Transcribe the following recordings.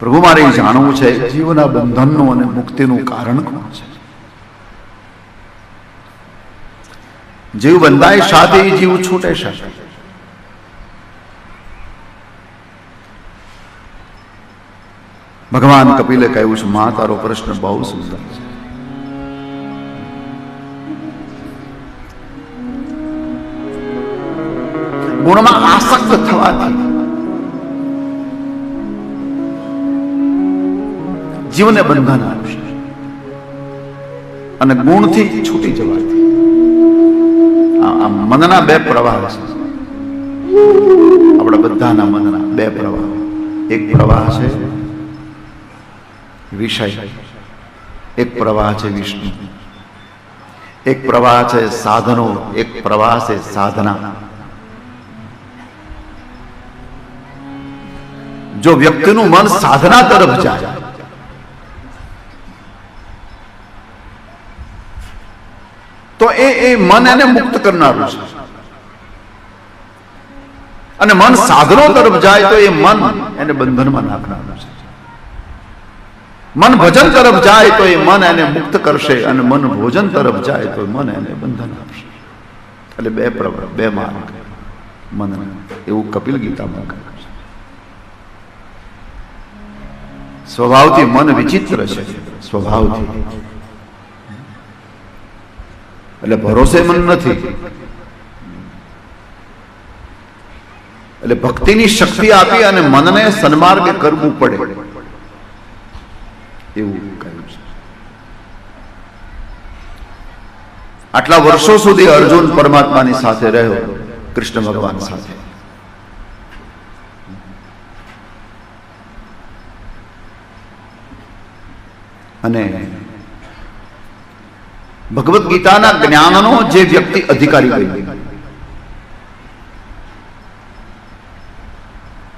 પ્રભુ મારે જાણવું છે જીવના બંધનનું અને મુક્તિનું કારણ કોણ છે? જીવ બંધાય સાથે જીવ છૂટે શકે. ભગવાન કપિલે કહ્યું છે, માં તારો પ્રશ્ન બહુ સુંદર છે. ગુણમાં આસક્ત થવાથી જીવને બંધન આવશે અને ગુણથી છૂટી જવાથી આ મનના બે પ્રવાહ છે. આપણા બધાના મનના બે પ્રવાહ. એક પ્રવાહ છે વિષય, એક પ્રવાહ છે વિષ્ણુ. એક પ્રવાહ છે સાધનો, એક પ્રવાહ છે સાધના. જો વ્યક્તિનું મન સાધના તરફ જાય તો એ મન એને મુક્ત કરનારું છે, અને મન સાધનો તરફ જાય તો એ મન એને બંધનમાં નાખનારું છે. મન ભજન તરફ જાય તો એ મન એને મુક્ત કરશે, અને મન ભોજન તરફ જાય તો મન એને બંધન આપશે. એટલે બે પ્રવૃત્તિ, બે માર્ગ મન, એવું કપિલ ગીતામાં કહે છે. સ્વભાવથી મન વિચિત્ર છે, સ્વભાવથી, એટલે ભરોસેમંદ નથી. એટલે ભક્તિની શક્તિ આપી અને મનને સન્માર્ગે કરવું પડે એવું કહ્યું છે. આટલા વર્ષો સુધી અર્જુન પરમાત્માની સાથે રહ્યો, કૃષ્ણ ભગવાન સાથે. અને ભગવદ્ ગીતાના જ્ઞાનનો જે વ્યક્તિ અધિકારી બન્યો,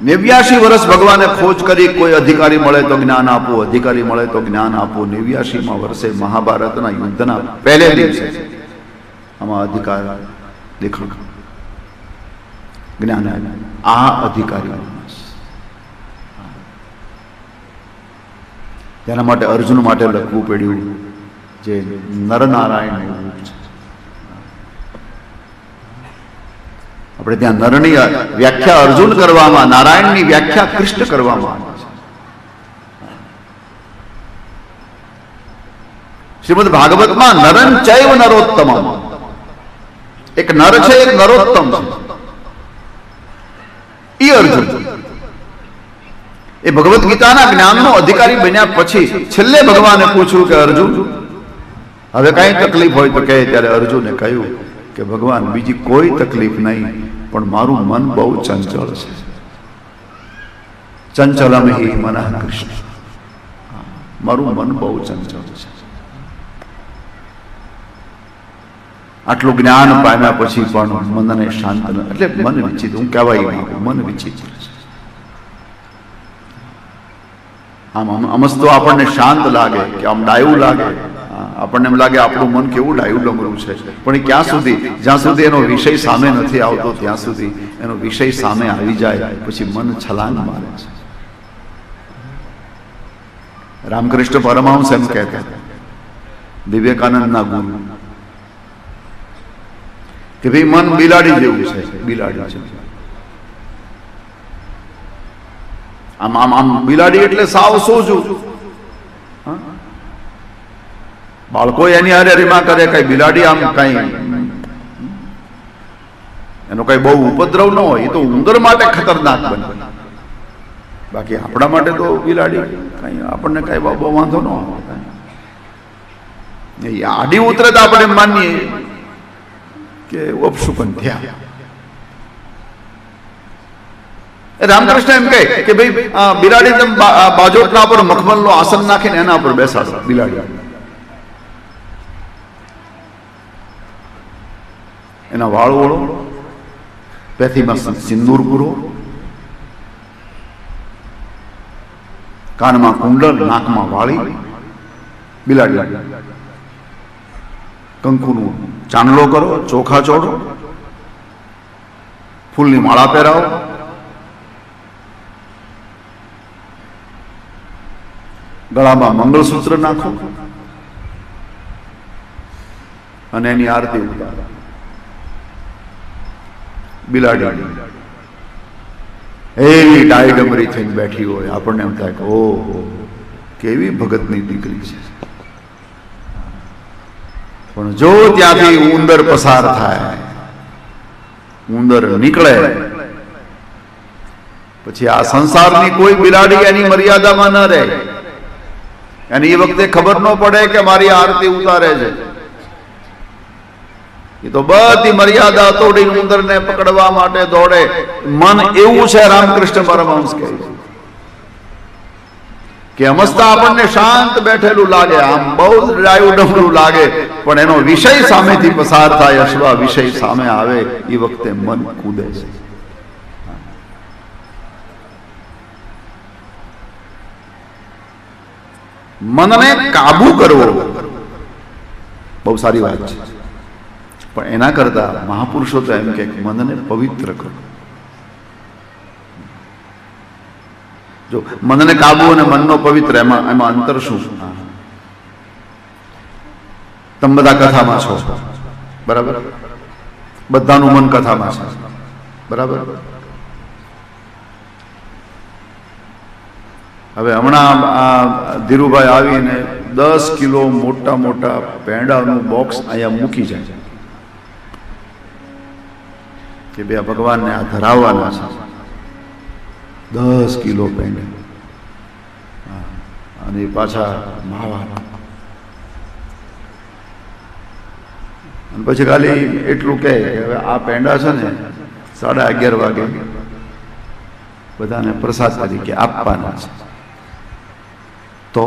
89 વર્ષ ભગવાને ખોજ કરી, કોઈ અધિકારી મળે તો જ્ઞાન આપો, અધિકારી મળે તો જ્ઞાન આપો. 89મા વર્ષે મહાભારતના યુદ્ધના પહેલે દિવસે આમાં અધિકાર દેખાણ જ્ઞાન આ અધિકારી. તેના માટે અર્જુન માટે લખવું પડ્યું જે નરનારાયણ રૂપ છે. આપણે ત્યાં નરની વ્યાખ્યા અર્જુન કરવામાં, નારાયણની વ્યાખ્યા કૃષ્ણ કરવામાં આવે છે. શ્રીમદ ભાગવતમાં નરન ચૈવ નરોત્તમ, એક નર છે, એક નરોત્તમ છે. ઈ અર્જુન એ ભગવદ્ ગીતાના જ્ઞાનનો અધિકારી બન્યા પછી છેલ્લે ભગવાને પૂછ્યું કે અર્જુન હવે કઈ તકલીફ હોય તો કહે. ત્યારે અર્જુને કહ્યું કે ભગવાન બીજી કોઈ તકલીફ નહીં, પણ મારું મન બહુ ચંચળ છે. ચંચલમ હિ મનઃ કૃષ્ણ, મારું મન બહુ ચંચળ છે. આટલું જ્ઞાન પામ્યા પછી પણ મનને શાંત ન, એટલે મન વિચિત્ર, હું કહેવાય મન વિચિત્ર છે. આમ અમસ્તો આપણને શાંત લાગે કે આમ ડાયું લાગે, આપણને એમ લાગે આપણું મન કેવું ડાયું ડમરું છે. પણ એ ક્યાં સુધી? જ્યાં સુધી એનો વિષય સામે નથી આવતો ત્યાં સુધી. એનો વિષય સામે આવી જાય પછી મન છલાંગ મારે છે. રામકૃષ્ણ પરમહંસ એમ કહેતા, વિવેકાનંદના ગુરુ, કે ભાઈ મન બિલાડી જેવું છે, બિલાડી છે. આમ આમ આમ બિલાડી એટલે સાવ સોજું. બાળકો એની હારે રીમા કરે, કઈ બિલાડી આમ કઈ એનો કઈ બહુ ઉપદ્રવ ન હોય. એ તો ઉંદર માટે ખતરનાક બને, બાકી આપણા માટે તો બિલાડી કઈ આપણને કઈ બહુ વાંધો ન હોય. આડી ઉતરે તો આપણે માનીએ કે ઉપશુકન થયા. રામકૃષ્ણ એમ કહે કે ભાઈ બિલાડી તમે બાજોટના પર મખમલનો આસન નાખીને એના પર બેસાડો બિલાડી. એના વાળ ઓળો, પેથીમાં સિંદૂર પૂરો, કાનમાં કુંડળ, નાકમાં વાળી, બિલાડી કંકુનું ચાંદલો કરો, ચોખા ચોડો, ફૂલની માળા પહેરાવો, ગળામાં મંગળસૂત્ર નાખો અને એની આરતી ઉતારો. બિલાડી એવી ડાયડમરી થઈને બેઠી હોય, આપણને એમ થાય કે ઓહો કેવી ભગતની દીકરી છે. પણ જો ત્યાંથી ઉંદર પસાર થાય, ઉંદર નીકળે, પછી આ સંસારની કોઈ બિલાડી એની મર્યાદામાં ન રહે. અને એ વખતે ખબર ન પડે કે મારી આરતી ઉતારે છે. એ તો બધી મર્યાદા તોડીને ઉંદરને પકડવા માટે દોડે. મન એવું છે, રામકૃષ્ણ પરમહંસ કહે છે કે અમસ્તા આપણને શાંત બેઠેલું લાગે, આમ બહુ જ ડાયું ડમરું લાગે, પણ એનો વિષય સામેથી પસાર થાય, અશ્વા વિષય સામે આવે, એ વખતે મન કૂદે છે. મનને કાબુ કરવો બહુ સારી વાત છે, પણ એના કરતા મહાપુરુષો તો એમ કે મનને પવિત્ર કરો. જો મનને કાબુ અને મનનો પવિત્ર, એમાં અંતર શું? તમે બધા કથામાં છો, બરાબર? બધાનું મન કથામાં છે, બરાબર? હવે હમણાં આ ધીરુભાઈ આવીને 10 કિલો મોટા મોટા પેંડાનું બોક્સ અહીંયા મૂકી જાય કે બે ભગવાનને આ ધરાવવાના છે. 10 કિલો પેંડા અને પાછા માવા, અને પછી ખાલી એટલું કહે કે હવે આ પેંડા છે ને 11:30 વાગે બધાને પ્રસાદ તરીકે આપવાના છે. તો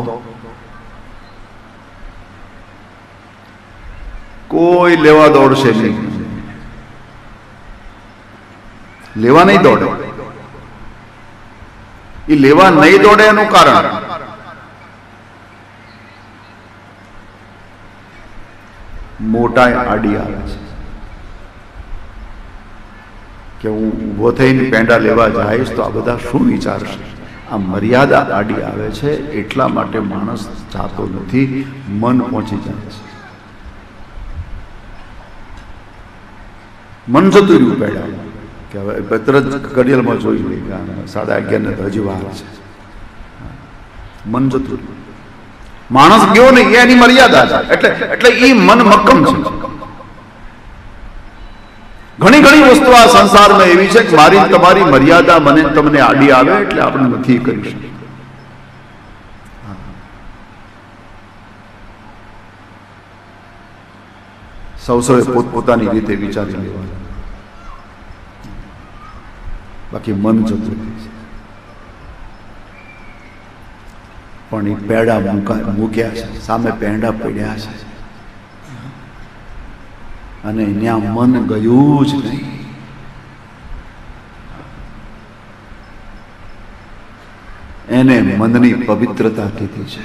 કોઈ લેવા દોડશે નહીં, લેવા નહીં દોડે. એ લેવા નહીં દોડે એનું કારણ મોટાઈ આડી આવે છે કે હું ઊભો થઈને પેંડા લેવા જઈશ તો આ બધા શું વિચારશે. આ મર્યાદા આડી આવે છે, એટલા માટે માણસ જાતો નથી, મન પહોંચી જાય છે. મન જતું રહ્યું પેડા કે હવે તરત ઘડિયાળમાં જોઈ લઈ કે 11:30 ને તો હજી વાર છે. મન જતું રહ્યું, માણસ ગયો નહીં, એની મર્યાદા છે. એટલે એ મન મક્કમ છે. ઘણી ઘણી વસ્તુ આ સંસારમાં એવી છે કે મારી તમારી મર્યાદા મને તમને આડી આવે એટલે આપણે નથી કરી શકીએ. સૌએ પોતપોતાની રીતે વિચારી લેવાનું, બાકી મન જતું રહે છે. પણ એ પેડા મૂક્યા છે, સામે પેંડા પડ્યા છે, અને ત્યાં મન ગયું જ નહીં. એને મનની પવિત્રતા કીધી છે.